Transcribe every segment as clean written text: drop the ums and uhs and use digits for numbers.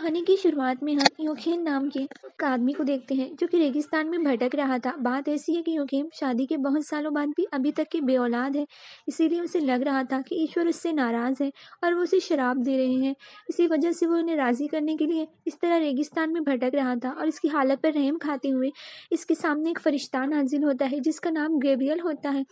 कहानी की शुरुआत में हम योखेम नाम के एक आदमी को देखते हैं जो कि रेगिस्तान में भटक रहा था। बात ऐसी है कि योखेम शादी के बहुत सालों बाद भी अभी तक के बेऔलाद है। इसीलिए उसे लग रहा था कि ईश्वर उससे नाराज है और वो उसे शराब दे रहे हैं। इसी वजह से वो उन्हें राजी करने के लिए इस तरह रेगिस्तान में भटक रहा था और इसकी हालत पर रहम खाते हुए इसके सामने एक फरिश्ता नाजिल होता है जिसका नाम गैब्रियल होता है।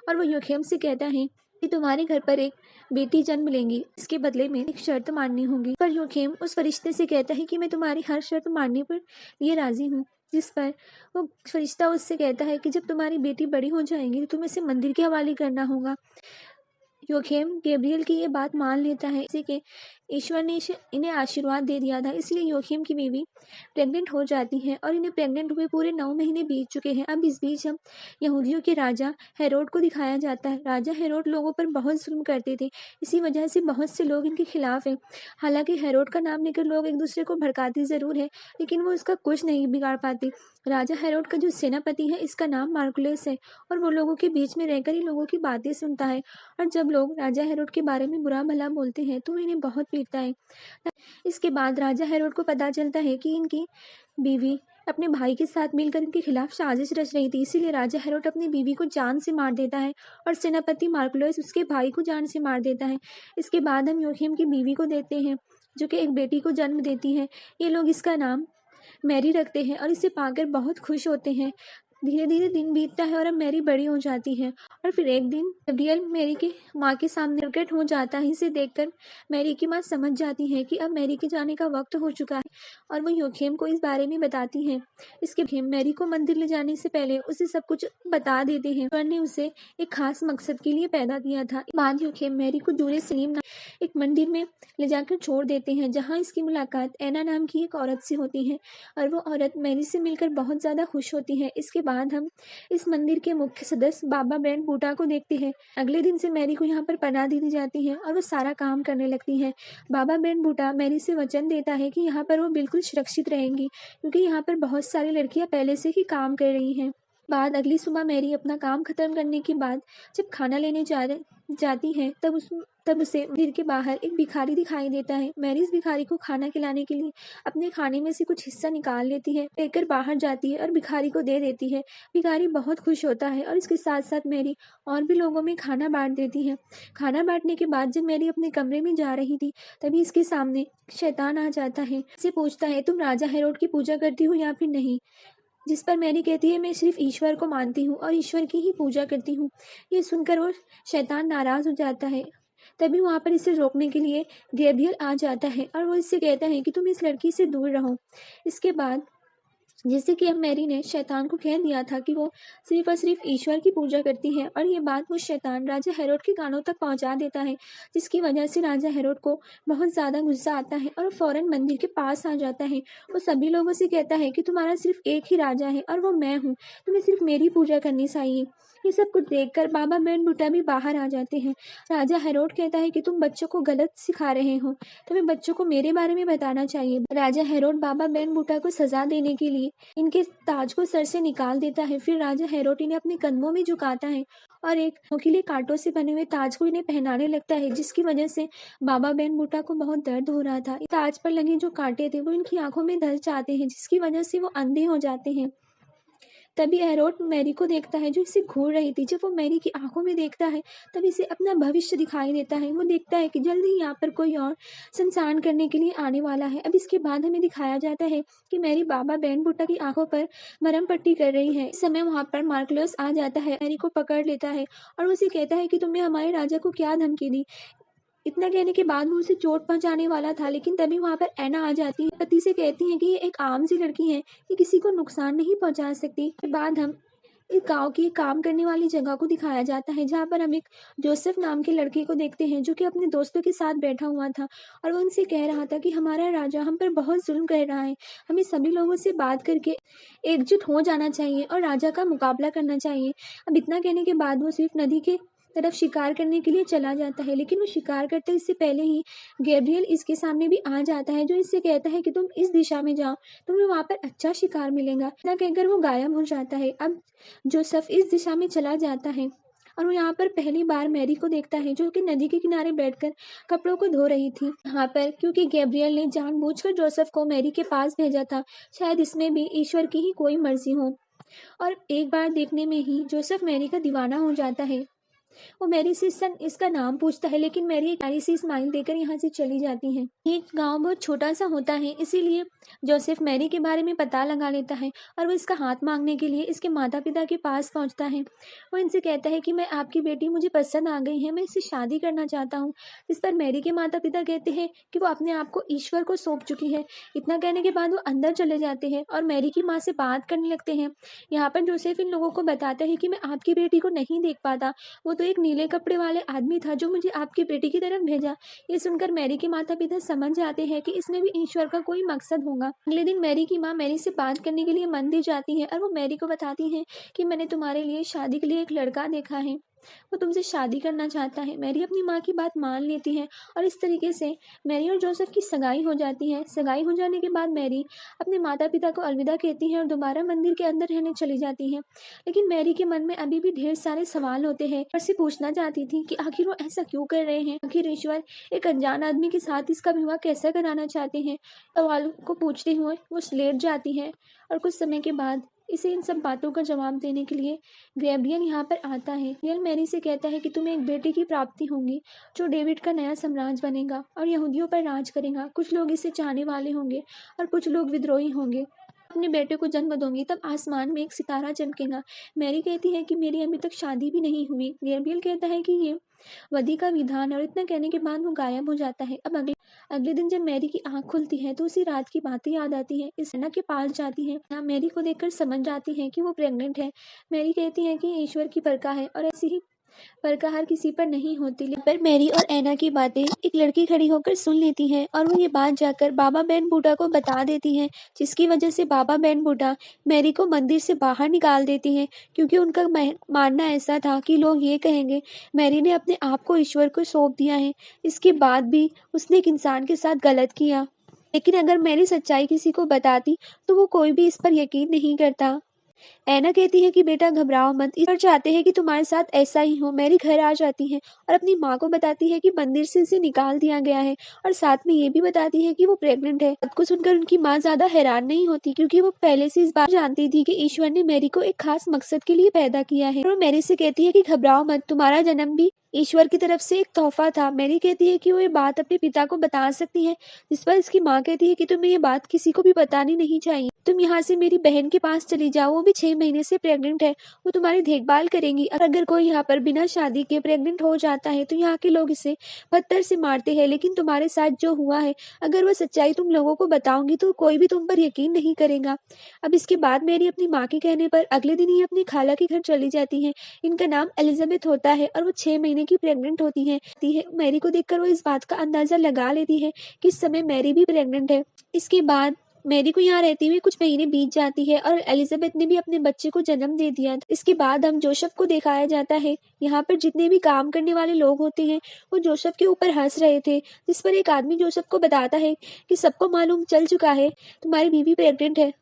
और वो योखेम से कहता है कि तुम्हारे घर पर एक बेटी जन्म लेंगी, इसके बदले में एक शर्त माननी होगी। पर योखेम उस फरिश्ते से कहता है कि मैं तुम्हारी हर शर्त मानने पर ये राजी हूँ। जिस पर वो फरिश्ता उससे कहता है कि जब तुम्हारी बेटी बड़ी हो जाएगी तो तुम्हें इसे मंदिर के हवाले करना होगा। योखेम गैब्रियल की ये बात मान लेता है। इसी के ईश्वर ने इन्हें आशीर्वाद दे दिया था, इसलिए योखेम की बीवी प्रेग्नेंट हो जाती है और इन्हें प्रेग्नेंट हुए पूरे 9 महीने बीत चुके हैं। अब इस बीच हम यहूदियों के राजा हेरोड को दिखाया जाता है। राजा हेरोड लोगों पर बहुत जुल्म करते थे, इसी वजह से बहुत से लोग इनके खिलाफ हैं। हालांकि हेरोड का नाम लेकर लोग एक दूसरे को भड़काते जरूर है, लेकिन वो इसका कुछ नहीं बिगाड़ पाते। राजा हेरोड का जो सेनापति है इसका नाम मार्कुलस है और वो लोगों के बीच में रहकर ही लोगों की बातें सुनता है। और जब लोग राजा हेरोड के बारे में बुरा भला बोलते हैं तो इन्हें बहुत पीटता है। इसके बाद राजा हेरोड को पता चलता है कि इनकी बीवी अपने भाई के साथ मिलकर इनके खिलाफ साजिश रच रही थी, इसीलिए राजा हेरोड अपनी बीवी को जान से मार देता है और सेनापति मार्कुलस उसके भाई को जान से मार देता है। इसके बाद हम योखेम की बीवी को देखते हैं जो कि एक बेटी को जन्म देती है। ये लोग इसका नाम मैरी रखते हैं और इसे पाकर बहुत खुश होते हैं। धीरे धीरे दिन बीतता है और अब मैरी बड़ी हो जाती है और फिर एक दिन गब्रियल मैरी के माँ के सामने प्रकट हो जाता है। इसे देखकर मैरी की माँ समझ जाती है कि अब मैरी के जाने का वक्त हो चुका है और वो योखेम को इस बारे में बताती है। इसके योखेम मैरी को मंदिर ले जाने से पहले उसे सब कुछ बता देते हैं। ईश्वर ने उसे एक खास मकसद के लिए पैदा किया था। बाद योखेम मैरी को जेरूसलेम एक मंदिर में ले जाकर छोड़ देते हैं, जहाँ इसकी मुलाकात एना नाम की एक औरत से होती है और वो औरत मैरी से मिलकर बहुत ज़्यादा खुश होती है। इसके बाद हम इस मंदिर के मुख्य सदस्य बाबा ब्रेंड बूटा को देखते हैं। अगले दिन से मैरी को यहाँ पर पनाह दे दी जाती है और वो सारा काम करने लगती है। बाबा ब्रेंड बूटा मैरी से वचन देता है कि यहाँ पर वो बिल्कुल सुरक्षित रहेंगी, क्योंकि यहाँ पर बहुत सारी लड़कियाँ पहले से ही काम कर रही हैं। बाद अगली सुबह मैरी अपना काम खत्म करने के बाद जब खाना लेने जाती है तब उसे मंदिर के बाहर एक भिखारी दिखाई देता है। मैरी इस भिखारी को खाना खिलाने के लिए अपने खाने में से कुछ हिस्सा निकाल लेती है, लेकर बाहर जाती है और भिखारी को दे देती है। भिखारी बहुत खुश होता है और इसके साथ साथ मैरी और भी लोगों में खाना बांट देती है। खाना बांटने के बाद जब मैरी अपने कमरे में जा रही थी तभी इसके सामने शैतान आ जाता है। इसे पूछता है, तुम राजा हेरोड की पूजा करती हो या फिर नहीं? जिस पर मैरी कहती है, मैं सिर्फ ईश्वर को मानती हूँ और ईश्वर की ही पूजा करती हूँ। ये सुनकर वो शैतान नाराज हो जाता है। तभी वहाँ पर इसे रोकने के लिए गैब्रियल आ जाता है और वो इससे कहता है कि तुम इस लड़की से दूर रहो। इसके बाद जैसे कि अब मैरी ने शैतान को कह दिया था कि वो सिर्फ और सिर्फ ईश्वर की पूजा करती है, और ये बात वो शैतान राजा हेरोड के कानों तक पहुंचा देता है, जिसकी वजह से राजा हेरोड को बहुत ज़्यादा गुस्सा आता है और वो फौरन मंदिर के पास आ जाता है। वो सभी लोगों से कहता है कि तुम्हारा सिर्फ एक ही राजा है और वो मैं हूँ, तुम्हें सिर्फ मेरी पूजा करनी चाहिए। ये सब कुछ देखकर बाबा बैन बूटा भी बाहर आ जाते हैं। राजा हेरोड कहता है कि तुम बच्चों को गलत सिखा रहे हो, तुम्हें बच्चों को मेरे बारे में बताना चाहिए। राजा हेरोड बाबा बैन बूटा को सजा देने के लिए इनके ताज को सर से निकाल देता है। फिर राजा हेरोड इन्हें अपने कंधों में झुकाता है और एक नुकीले कांटों से बने हुए ताज को इन्हें पहनाने लगता है, जिसकी वजह से बाबा बैन बूटा को बहुत दर्द हो रहा था। ताज पर लगे जो कांटे थे वो इनकी आंखों में धस जाते हैं, जिसकी वजह से वो अंधे हो जाते हैं। तभी हेरोड मैरी को देखता है जो इसे घूर रही थी। जब वो मैरी की आंखों में देखता है तब इसे अपना भविष्य दिखाई देता है। वो देखता है कि जल्द ही यहाँ पर कोई और संसान करने के लिए आने वाला है। अब इसके बाद हमें दिखाया जाता है कि मैरी बाबा बैन बूटा की आंखों पर मरहम पट्टी कर रही है। इस समय वहाँ पर मार्कुलस आ जाता है, मैरी को पकड़ लेता है और उसे कहता है कि तुमने हमारे राजा को क्या धमकी दी। इतना कहने के बाद वो उसे चोट पहुंचाने वाला था, लेकिन तभी वहां पर एना आ जाती है। पति से कहती है कि ये एक आम सी लड़की है, ये किसी को नुकसान नहीं पहुंचा सकती। के बाद हम इस गांव की काम करने वाली जगह को दिखाया जाता है, जहाँ पर हम एक जोसेफ नाम के लड़के को देखते हैं जो कि अपने दोस्तों के साथ बैठा हुआ था और वो उनसे कह रहा था कि हमारा राजा हम पर बहुत जुल्म कर रहा है, हमें सभी लोगों से बात करके एकजुट हो जाना चाहिए और राजा का मुकाबला करना चाहिए। अब इतना कहने के बाद वो सिर्फ नदी के तरफ शिकार करने के लिए चला जाता है, लेकिन वो शिकार करते इससे पहले ही गैब्रियल इसके सामने भी आ जाता है, जो इससे कहता है कि तुम इस दिशा में जाओ, तुम्हें वहां पर अच्छा शिकार मिलेगा। इतना कहकर वो गायब हो जाता है। अब जोसेफ इस दिशा में चला जाता है और वो यहाँ पर पहली बार मैरी को देखता है जो कि नदी के किनारे बैठकर कपड़ों को धो रही थी। यहाँ पर क्योंकि गैब्रियल ने जानबूझकर जोसेफ को मैरी के पास भेजा था, शायद इसमें भी ईश्वर की ही कोई मर्जी हो। और एक बार देखने में ही जोसेफ मैरी का दीवाना हो जाता है। वो मैरी से इसका नाम पूछता है, लेकिन मैरी एक प्यारी सी स्माइल देकर यहाँ से चली जाती है। ये गांव बहुत छोटा सा होता है, इसीलिए जोसेफ मैरी के बारे में पता लगा लेता है और वो इसका हाथ मांगने के लिए इसके माता पिता के पास पहुँचता है। वो इनसे कहता है कि मैं आपकी बेटी मुझे पसंद आ गई है, मैं इससे शादी करना चाहता हूँ। इस पर मैरी के माता पिता कहते हैं कि वो अपने आप को ईश्वर को सौंप चुकी है। इतना कहने के बाद वो अंदर चले जाते हैं और मैरी की माँ से बात करने लगते हैं। यहाँ पर जोसेफ इन लोगों को बताता है कि मैं आपकी बेटी को नहीं देख पाता, वो तो एक नीले कपड़े वाले आदमी था जो मुझे आपकी बेटी की तरफ भेजा। ये सुनकर मैरी के माता पिता समझ जाते हैं कि इसमें भी ईश्वर का कोई मकसद होगा। अगले दिन मैरी की माँ मैरी से बात करने के लिए मंदिर जाती है और वो मैरी को बताती है कि मैंने तुम्हारे लिए शादी के लिए एक लड़का देखा है, वो तुमसे शादी करना चाहता है। मैरी अपनी माँ की बात मान लेती है और इस तरीके से मैरी और जोसेफ की सगाई हो जाती है। सगाई हो जाने के बाद मैरी अपने माता पिता को अलविदा कहती है और दोबारा मंदिर के अंदर रहने चली जाती है। लेकिन मैरी के मन में अभी भी ढेर सारे सवाल होते हैं और से पूछना चाहती थी कि आखिर वो ऐसा क्यों कर रहे हैं, आखिर ईश्वर एक अनजान आदमी के साथ इसका विवाह कैसे कराना चाहते हैं। सवालों को पूछते हुए वो लेट जाती है और कुछ समय के बाद इसे इन सब बातों का जवाब देने के लिए गैब्रियल यहाँ पर आता है। गैब्रियल मैरी से कहता है कि तुम्हें एक बेटे की प्राप्ति होगी जो डेविड का नया साम्राज्य बनेगा और यहूदियों पर राज करेगा। कुछ लोग इसे चाहने वाले होंगे और कुछ लोग विद्रोही होंगे। अपने बेटे को जन्म दूंगी तब आसमान में एक सितारा चमकेगा। मैरी कहती है कि मेरी अभी तक शादी भी नहीं हुई। गैब्रियल कहता है कि ये वधी का विधान है और इतना कहने के बाद वो गायब हो जाता है। अब अगले दिन जब मैरी की आंख खुलती है तो उसी रात की बातें याद आती है। इस अन्ना के पास जाती है, यहाँ मैरी को देखकर समझ जाती है कि वो प्रेग्नेंट है। मैरी कहती है कि ईश्वर की बरका है और ऐसी ही बरका हर किसी पर नहीं होती। पर मैरी और ऐना की बातें एक लड़की खड़ी होकर सुन लेती है और वो ये बात जाकर बाबा बैन बूटा को बता देती है, जिसकी वजह से बाबा बैन बूटा मैरी को मंदिर से बाहर निकाल देती है, क्योंकि उनका मानना ऐसा था कि लोग ये कहेंगे मैरी ने अपने आप को ईश्वर को सौंप दिया है, इसके बाद भी उसने एक इंसान के साथ गलत किया। लेकिन अगर मैरी सच्चाई किसी को बताती तो वो कोई भी इस पर यकीन नहीं करता। ऐना कहती है कि बेटा घबराओ मत, ईश्वर चाहते हैं कि तुम्हारे साथ ऐसा ही हो। मैरी घर आ जाती है और अपनी माँ को बताती है कि मंदिर से इसे निकाल दिया गया है और साथ में ये भी बताती है कि वो प्रेग्नेंट है। बात को सुनकर उनकी माँ ज्यादा हैरान नहीं होती, क्योंकि वो पहले से इस बात जानती थी कि ईश्वर ने मैरी को एक खास मकसद के लिए पैदा किया है। और वो मैरी से कहती है कि घबराओ मत, तुम्हारा जन्म भी ईश्वर की तरफ से एक तोहफा था। मैरी कहती है कि वो ये बात अपने पिता को बता सकती है, जिस पर इसकी माँ कहती है कि तुम्हें ये बात किसी को भी बतानी नहीं चाहिए। तुम यहाँ से मेरी बहन के पास चली जाओ, वो भी 6 महीने से प्रेग्नेंट है, वो तुम्हारी देखभाल करेंगी। अगर कोई यहाँ पर बिना शादी के प्रेग्नेंट हो जाता है तो यहाँ के लोग इसे पत्थर से मारते हैं, लेकिन तुम्हारे साथ जो हुआ है अगर वह सच्चाई तुम लोगों को बताओगी तो कोई भी तुम पर यकीन नहीं करेगा। अब इसके बाद मेरी अपनी माँ के कहने पर अगले दिन ही अपनी खाला के घर चली जाती है। इनका नाम एलिजाबेथ होता है और वो 6 महीने की प्रेग्नेंट होती है। मैरी को देखकर वो इस बात का अंदाजा लगा लेती है कि इस समय मैरी भी प्रेग्नेंट है। इसके बाद मैरी को यहाँ रहते हुए कुछ महीने बीत जाती है और एलिजाबेथ ने भी अपने बच्चे को जन्म दे दिया। इसके बाद हम जोसेफ को दिखाया जाता है। यहाँ पर जितने भी काम करने वाले लोग होते हैं वो जोसेफ के ऊपर हंस रहे थे, जिस पर एक आदमी जोसेफ को बताता है कि सबको मालूम चल चुका है तुम्हारी बीवी प्रेग्नेंट है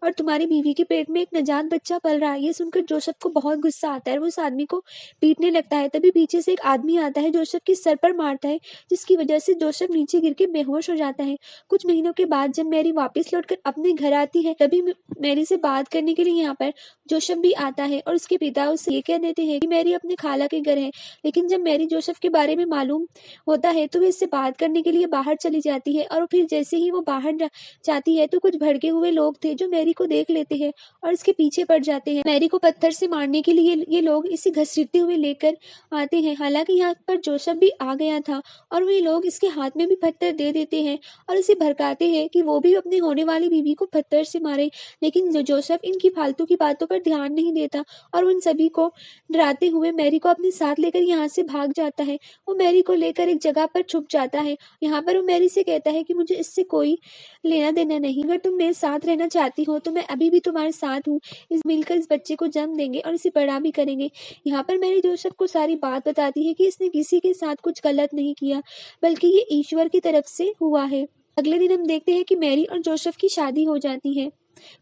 और तुम्हारी बीवी के पेट में एक नवजात बच्चा पल रहा है। ये सुनकर जोसेफ को बहुत गुस्सा आता है और वो उस आदमी को पीटने लगता है। तभी पीछे से एक आदमी आता है, जोसेफ के सर पर मारता है, जिसकी वजह से जोसेफ नीचे गिर के बेहोश हो जाता है। कुछ महीनों के बाद जब मैरी वापस लौटकर अपने घर आती है तभी मैरी से बात करने के लिए यहाँ पर जोसेफ भी आता है और उसके पिता उससे ये कह देते हैं कि मैरी अपने खाला के घर है। लेकिन जब मैरी जोसेफ के बारे में मालूम होता है तो वो इससे बात करने के लिए बाहर चली जाती है और फिर जैसे ही वो बाहर जाती है तो कुछ भड़के हुए लोग थे जो मैरी को देख लेते हैं और इसके पीछे पड़ जाते हैं। मैरी को पत्थर से मारने के लिए ये लोग इसे घसीटते हुए लेकर आते हैं। हालांकि यहाँ पर जोसेफ भी आ गया था और वे लोग इसके हाथ में भी पत्थर दे देते हैं और इसे भड़काते हैं कि वो भी अपनी होने वाली बीवी को पत्थर से मारे। लेकिन जोसेफ इनकी फालतू की बातों पर ध्यान नहीं देता और उन सभी को डराते हुए मैरी को अपने साथ लेकर यहाँ से भाग जाता है। वो मैरी को लेकर एक जगह पर छुप जाता है। यहाँ पर वो मैरी से कहता है कि मुझे इससे कोई लेना देना नहीं, अगर तुम मेरे साथ रहना चाहती हो तो मैं अभी भी तुम्हारे साथ हूँ। मिलकर इस बच्चे को जन्म देंगे और इसे बड़ा भी करेंगे। यहाँ पर मैरी जोसेफ को सारी बात बताती है कि इसने किसी के साथ कुछ गलत नहीं किया, बल्कि ये ईश्वर की तरफ से हुआ है। अगले दिन हम देखते हैं कि मैरी और जोसेफ की शादी हो जाती है।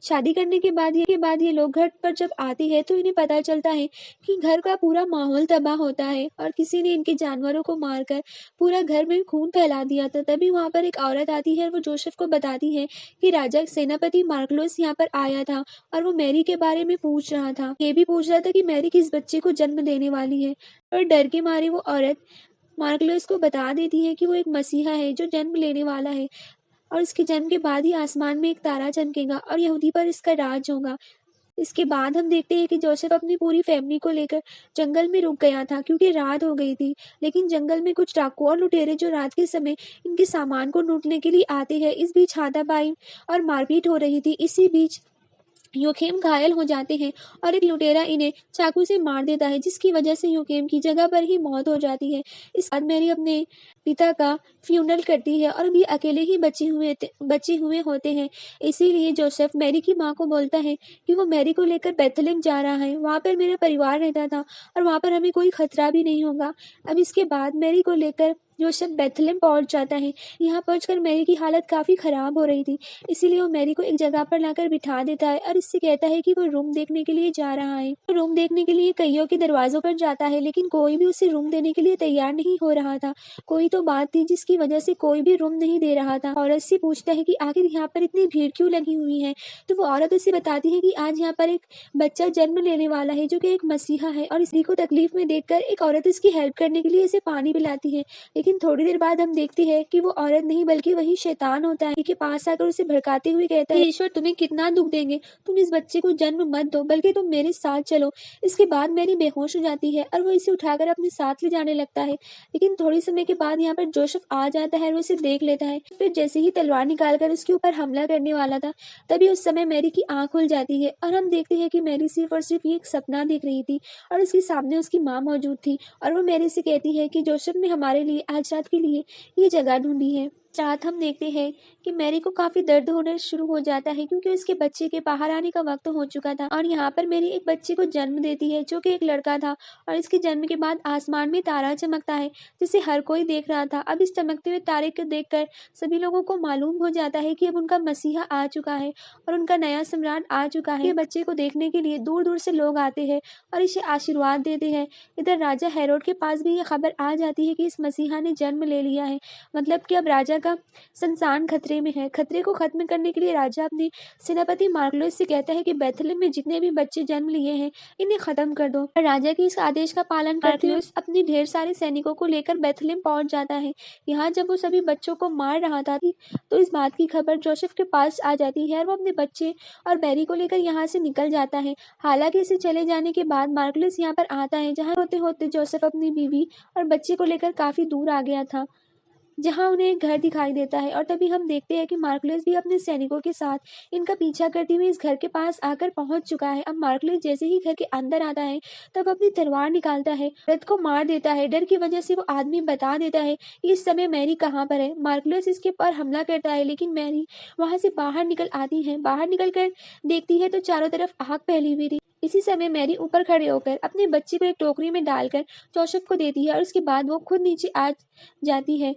शादी करने के बाद ये लोग घर पर जब आती है तो इन्हें पता चलता है कि घर का पूरा माहौल तबाह होता है और किसी ने इनके जानवरों को मारकर पूरा घर में खून फैला दिया था। तभी वहां पर एक औरत आती है और वो जोसेफ को बताती है कि राजा सेनापति मार्कलोस यहाँ पर आया था और वो मैरी के बारे में पूछ रहा था। ये भी पूछ रहा था कि मैरी किस बच्चे को जन्म देने वाली है। और डर के मारे वो औरत मार्कलोस को बता देती है कि वो एक मसीहा है जो जन्म लेने वाला है और इसके जन्म के बाद ही आसमान में एक तारा चमकेगा और यहूदी पर इसका राज होगा। इसके बाद हम देखते हैं कि जोसेफ अपनी पूरी फैमिली को लेकर जंगल में रुक गया था क्योंकि रात हो गई थी। लेकिन जंगल में कुछ डाकू और लुटेरे जो रात के समय इनके सामान को लूटने के लिए आते हैं। इस बीच हाथापाई और मारपीट हो रही थी। इसी बीच योखेम घायल हो जाते हैं और एक लुटेरा इन्हें चाकू से मार देता है जिसकी वजह से योखेम की जगह पर ही मौत हो जाती है। इस बाद मैरी अपने पिता का फ्यूनरल करती है और अभी अकेले ही बचे हुए होते हैं। इसीलिए जोसेफ मैरी की माँ को बोलता है कि वो मैरी को लेकर बेथलेहम जा रहा है। वहाँ पर मेरा परिवार रहता था और वहाँ पर हमें कोई खतरा भी नहीं होगा। अब इसके बाद मैरी को लेकर जोसेफ बेथलेहम पहुंच जाता है। यहाँ पहुंचकर मैरी की हालत काफी खराब हो रही थी, इसीलिए वो मैरी को एक जगह पर लाकर बिठा देता है और इससे कहता है कि वो रूम देखने के लिए जा रहा है। वो रूम देखने के लिए कईयों के दरवाजों पर जाता है लेकिन कोई भी उसे रूम देने के लिए तैयार नहीं हो रहा था। कोई तो बात थी जिसकी वजह से कोई भी रूम नहीं दे रहा था। औरत से पूछता है कि आखिर यहाँ पर इतनी भीड़ क्यों लगी हुई है। तो वो औरत उसे बताती है कि आज यहाँ पर एक बच्चा जन्म लेने वाला है जो कि एक मसीहा है और इसी को तकलीफ में देखकर एक औरत इसकी हेल्प करने के लिए इसे पानी पिलाती है। लेकिन थोड़ी देर बाद हम देखते हैं कि वो औरत नहीं बल्कि वही शैतान होता है के पास आकर उसे भड़काते हुए कहता है, ईश्वर तुम्हें कितना दुख देंगे, तुम इस बच्चे को जन्म मत दो बल्कि तुम मेरे साथ चलो। इसके बाद मैरी बेहोश हो जाती है और वो इसे उठाकर अपने साथ ले जाने लगता है। लेकिन थोड़ी समय के बाद यहाँ पर जोसेफ आ जाता है और उसे देख लेता है। फिर जैसे ही तलवार निकालकर उसके ऊपर हमला करने वाला था तभी उस समय मैरी की आंख खुल जाती है और हम देखते हैं कि मैरी सिर्फ और सिर्फ ये एक सपना देख रही थी और उसके सामने उसकी माँ मौजूद थी और वो मैरी से कहती है कि जोसेफ ने हमारे लिए आज रात के लिए ये जगह ढूंढी है। रात हम देखते हैं कि मैरी को काफी दर्द होने शुरू हो जाता है क्योंकि उसके बच्चे के बाहर आने का वक्त हो चुका था और यहाँ पर मैरी एक बच्चे को जन्म देती है जो कि एक लड़का था और इसके जन्म के बाद आसमान में तारा चमकता है जिसे हर कोई देख रहा था। अब इस चमकते हुए तारे को देखकर सभी लोगों को मालूम हो जाता है कि अब उनका मसीहा आ चुका है और उनका नया सम्राट आ चुका है। बच्चे को देखने के लिए दूर दूर से लोग आते हैं और इसे आशीर्वाद देते हैं। इधर राजा हेरोड के पास भी ये खबर आ जाती है कि इस मसीहा ने जन्म ले लिया है, मतलब कि अब राजा का संसान खतरे में है। खतरे को खत्म करने के लिए राजा अपने सेनापति मार्कलोस से कहता है कि बेथलेहम में जितने भी बच्चे जन्म लिए हैं इन्हें खत्म कर दो। राजा के इस आदेश का पालन करते हुए अपने ढेर सारे सैनिकों को लेकर बेथलेहम पहुंच जाता है। यहाँ जब वो सभी बच्चों को मार रहा था तो इस बात की खबर जोसेफ के पास आ जाती है और वो अपने बच्चे और मैरी को लेकर यहाँ से निकल जाता है। हालांकि इसे चले जाने के बाद मार्कलोस यहाँ पर आता है जहाँ होते होते जोसेफ अपनी बीवी और बच्चे को लेकर काफी दूर आ गया था, जहां उन्हें एक घर दिखाई देता है और तभी हम देखते हैं कि मार्कलेस भी अपने सैनिकों के साथ इनका पीछा करते हुए इस घर के पास आकर पहुंच चुका है। अब मार्कलेस जैसे ही घर के अंदर आता है तब अपनी तलवार निकालता है, औरत को मार देता है। डर की वजह से वो आदमी बता देता है कि इस समय मैरी कहाँ पर है। मार्कलेस इसके पर हमला करता है लेकिन मैरी वहां से बाहर निकल आती है। बाहर निकल कर देखती है तो चारों तरफ आग फैली हुई थी। इसी समय मैरी ऊपर खड़े होकर अपने बच्चे को एक टोकरी में डालकर जोसेफ को देती है और उसके बाद वो खुद नीचे आ जाती है।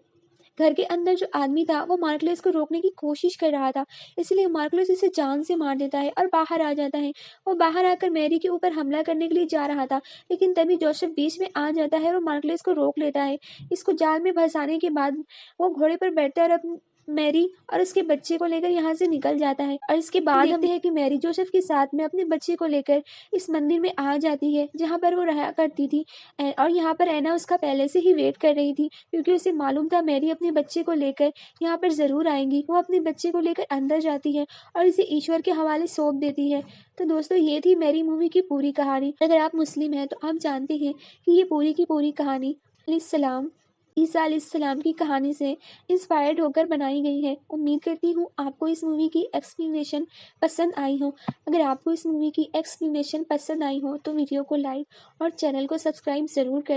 घर के अंदर जो आदमी था वो मार्कलेस को रोकने की कोशिश कर रहा था, इसलिए मार्कलेस इसे जान से मार देता है और बाहर आ जाता है। वो बाहर आकर मैरी के ऊपर हमला करने के लिए जा रहा था लेकिन तभी जोसेफ बीच में आ जाता है और मार्कलेस को रोक लेता है। इसको जाल में फंसाने के बाद वो घोड़े पर बैठता है और मैरी और उसके बच्चे को लेकर यहाँ से निकल जाता है। और इसके बाद देखते हैं कि मैरी जोसेफ के साथ में अपने बच्चे को लेकर इस मंदिर में आ जाती है जहाँ पर वो रहा करती थी और यहाँ पर एना उसका पहले से ही वेट कर रही थी क्योंकि उसे मालूम था मैरी अपने बच्चे को लेकर यहाँ पर जरूर आएंगी। वो अपने बच्चे को लेकर अंदर जाती है और इसे ईश्वर के हवाले सौंप देती है। तो दोस्तों ये थी मैरी मूवी की पूरी कहानी। अगर आप मुस्लिम हैं तो आप जानते हैं कि ये पूरी की पूरी कहानी अलैहिस्सलाम ईसा अलैहिस्सलाम की कहानी से इंस्पायर्ड होकर बनाई गई है। उम्मीद करती हूँ आपको इस मूवी की एक्सप्लेनेशन पसंद आई हो। अगर आपको इस मूवी की एक्सप्लेनेशन पसंद आई हो तो वीडियो को लाइक और चैनल को सब्सक्राइब ज़रूर कर